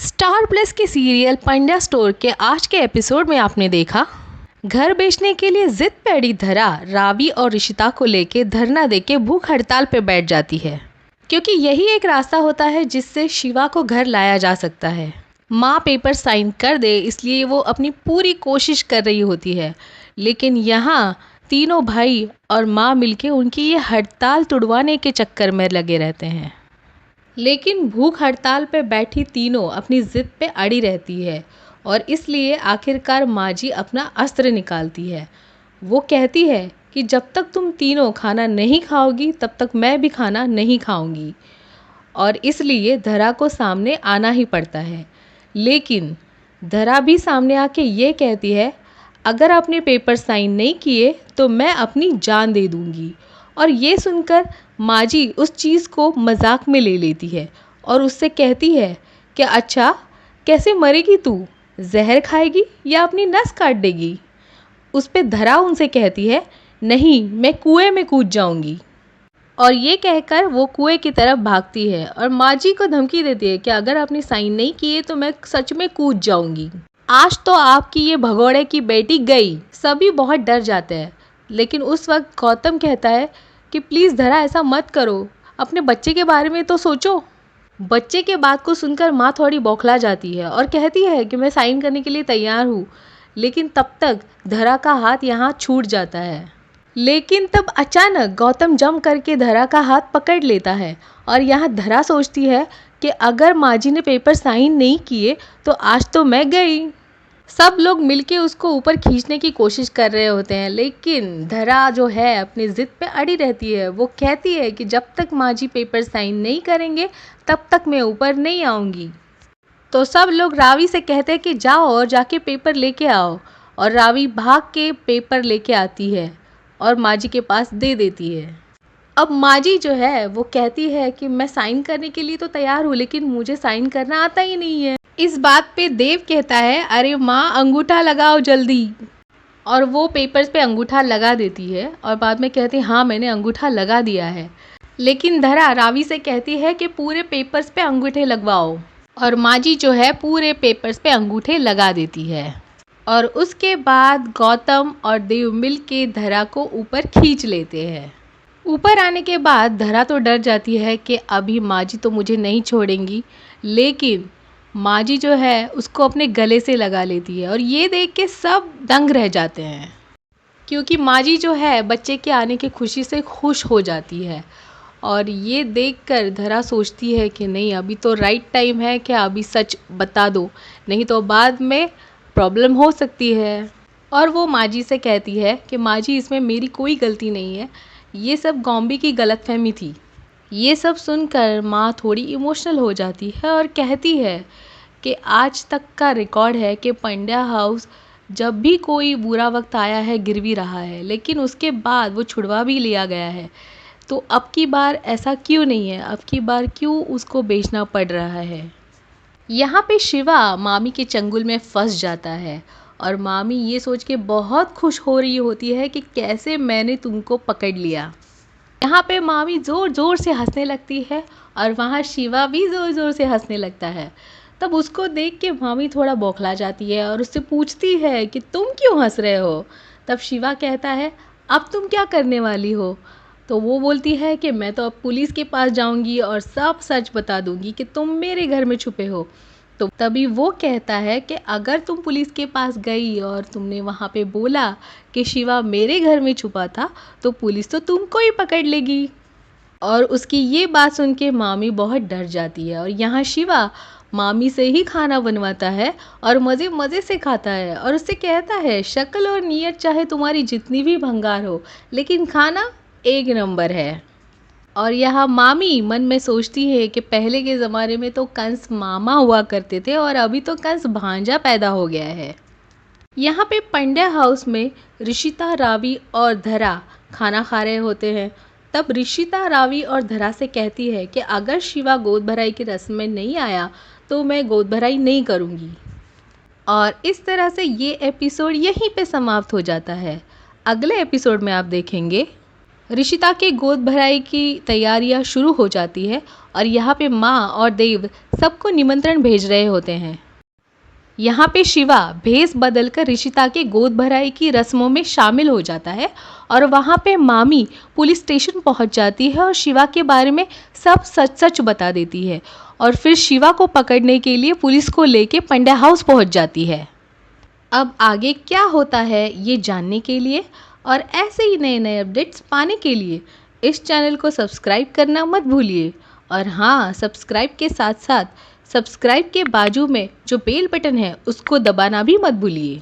Star plus के serial Pandya store के आज के एपिसोड में आपने देखा घर बेचने के लिए जिद पे अड़ी धरा रावी और ऋषिता को लेके धरना देके भूख हड़ताल पे बैठ जाती है, क्योंकि यही एक रास्ता होता है जिससे शिवा को घर लाया जा सकता है। माँ पेपर साइन कर दे इसलिए वो अपनी पूरी कोशिश कर रही होती है, लेकिन यहाँ तीनों भाई और माँ मिलके उनकी ये हड़ताल तुड़वाने के चक्कर में लगे रहते हैं। लेकिन भूख हड़ताल पे बैठी तीनों अपनी जिद पे अड़ी रहती है और इसलिए आखिरकार माजी अपना अस्त्र निकालती है। वो कहती है कि जब तक तुम तीनों खाना नहीं खाओगी तब तक मैं भी खाना नहीं खाऊंगी, और इसलिए धरा को सामने आना ही पड़ता है। लेकिन धरा भी सामने आके ये कहती है, अगर आपने पेपर साइन नहीं किए तो मैं अपनी जान दे दूंगी। और ये सुनकर माजी उस चीज़ को मजाक में ले लेती है और उससे कहती है कि अच्छा कैसे मरेगी तू, जहर खाएगी या अपनी नस काट देगी। उस पे धरा उनसे कहती है, नहीं मैं कुएं में कूद जाऊंगी। और ये कहकर वो कुएं की तरफ भागती है और माजी को धमकी देती है कि अगर आपने साइन नहीं किए तो मैं सच में कूद जाऊंगी। आज तो आपकी ये भगोड़े की बेटी गई। सभी बहुत डर जाते हैं, लेकिन उस वक्त गौतम कहता है कि प्लीज़ धरा ऐसा मत करो, अपने बच्चे के बारे में तो सोचो। बच्चे के बात को सुनकर माँ थोड़ी बौखला जाती है और कहती है कि मैं साइन करने के लिए तैयार हूँ, लेकिन तब तक धरा का हाथ यहाँ छूट जाता है। लेकिन तब अचानक गौतम जम करके धरा का हाथ पकड़ लेता है और यहाँ धरा सोचती है कि अगर माजी ने पेपर साइन नहीं किए तो आज तो मैं गई। सब लोग मिलके उसको ऊपर खींचने की कोशिश कर रहे होते हैं, लेकिन धरा जो है अपनी जिद पे अड़ी रहती है। वो कहती है कि जब तक माजी पेपर साइन नहीं करेंगे तब तक मैं ऊपर नहीं आऊँगी। तो सब लोग रावी से कहते हैं कि जाओ और जाके पेपर लेके आओ, और रावी भाग के पेपर लेके आती है और माजी के पास दे देती है। अब माजी जो है वो कहती है कि मैं साइन करने के लिए तो तैयार हूँ, लेकिन मुझे साइन करना आता ही नहीं है। इस बात पे देव कहता है, अरे माँ अंगूठा लगाओ जल्दी। और वो पेपर्स पे अंगूठा लगा देती है और बाद में कहती है हाँ मैंने अंगूठा लगा दिया है। लेकिन धरा रावी से कहती है कि पूरे पेपर्स पे अंगूठे लगवाओ, और माजी जो है पूरे पेपर्स पे अंगूठे लगा देती है। और उसके बाद गौतम और देव मिल के धरा को ऊपर खींच लेते हैं। ऊपर आने के बाद धरा तो डर जाती है कि अभी माजी तो मुझे नहीं छोड़ेंगी, लेकिन माजी जो है उसको अपने गले से लगा लेती है और ये देख के सब दंग रह जाते हैं, क्योंकि माजी जो है बच्चे के आने की खुशी से खुश हो जाती है। और ये देखकर धरा सोचती है कि नहीं अभी तो राइट टाइम है कि अभी सच बता दो, नहीं तो बाद में प्रॉब्लम हो सकती है। और वो माजी से कहती है कि माजी इसमें मेरी कोई गलती नहीं है, ये सब गॉम्बी की गलतफहमी थी। ये सब सुनकर माँ थोड़ी इमोशनल हो जाती है और कहती है कि आज तक का रिकॉर्ड है कि पंड्या हाउस जब भी कोई बुरा वक्त आया है गिरवी रहा है, लेकिन उसके बाद वो छुड़वा भी लिया गया है। तो अब की बार ऐसा क्यों नहीं है, अब की बार क्यों उसको बेचना पड़ रहा है। यहाँ पे शिवा मामी के चंगुल में फंस जाता है और मामी ये सोच के बहुत खुश हो रही होती है कि कैसे मैंने तुमको पकड़ लिया। यहाँ पे मामी ज़ोर ज़ोर से हंसने लगती है और वहाँ शिवा भी ज़ोर ज़ोर से हंसने लगता है। तब उसको देख के मामी थोड़ा बौखला जाती है और उससे पूछती है कि तुम क्यों हंस रहे हो। तब शिवा कहता है, अब तुम क्या करने वाली हो। तो वो बोलती है कि मैं तो अब पुलिस के पास जाऊंगी और सब सच बता दूंगी कि तुम मेरे घर में छुपे हो। तो तभी वो कहता है कि अगर तुम पुलिस के पास गई और तुमने वहाँ पे बोला कि शिवा मेरे घर में छुपा था तो पुलिस तो तुमको ही पकड़ लेगी। और उसकी ये बात सुन के मामी बहुत डर जाती है और यहाँ शिवा मामी से ही खाना बनवाता है और मज़े मज़े से खाता है और उससे कहता है शक्ल और नीयत चाहे तुम्हारी जितनी भी भंगार हो, लेकिन खाना एक नंबर है। और यहाँ मामी मन में सोचती है कि पहले के ज़माने में तो कंस मामा हुआ करते थे और अभी तो कंस भांजा पैदा हो गया है। यहाँ पे पंड्या हाउस में ऋषिता, रावी और धरा खाना खा रहे होते हैं। तब ऋषिता रावी और धरा से कहती है कि अगर शिवा गोद भराई की रस्म में नहीं आया तो मैं गोद भराई नहीं करूँगी। और इस तरह से ये एपिसोड यहीं पे समाप्त हो जाता है। अगले एपिसोड में आप देखेंगे ऋषिता के गोद भराई की तैयारियां शुरू हो जाती है और यहाँ पे माँ और देव सबको निमंत्रण भेज रहे होते हैं। यहाँ पे शिवा भेष बदलकर ऋषिता के गोद भराई की रस्मों में शामिल हो जाता है और वहाँ पे मामी पुलिस स्टेशन पहुँच जाती है और शिवा के बारे में सब सच सच बता देती है और फिर शिवा को पकड़ने के लिए पुलिस को लेके पंड्या हाउस पहुँच जाती है। अब आगे क्या होता है ये जानने के लिए और ऐसे ही नए नए अपडेट्स पाने के लिए इस चैनल को सब्सक्राइब करना मत भूलिए। और हाँ, सब्सक्राइब के साथ साथ सब्सक्राइब के बाजू में जो बेल बटन है उसको दबाना भी मत भूलिए।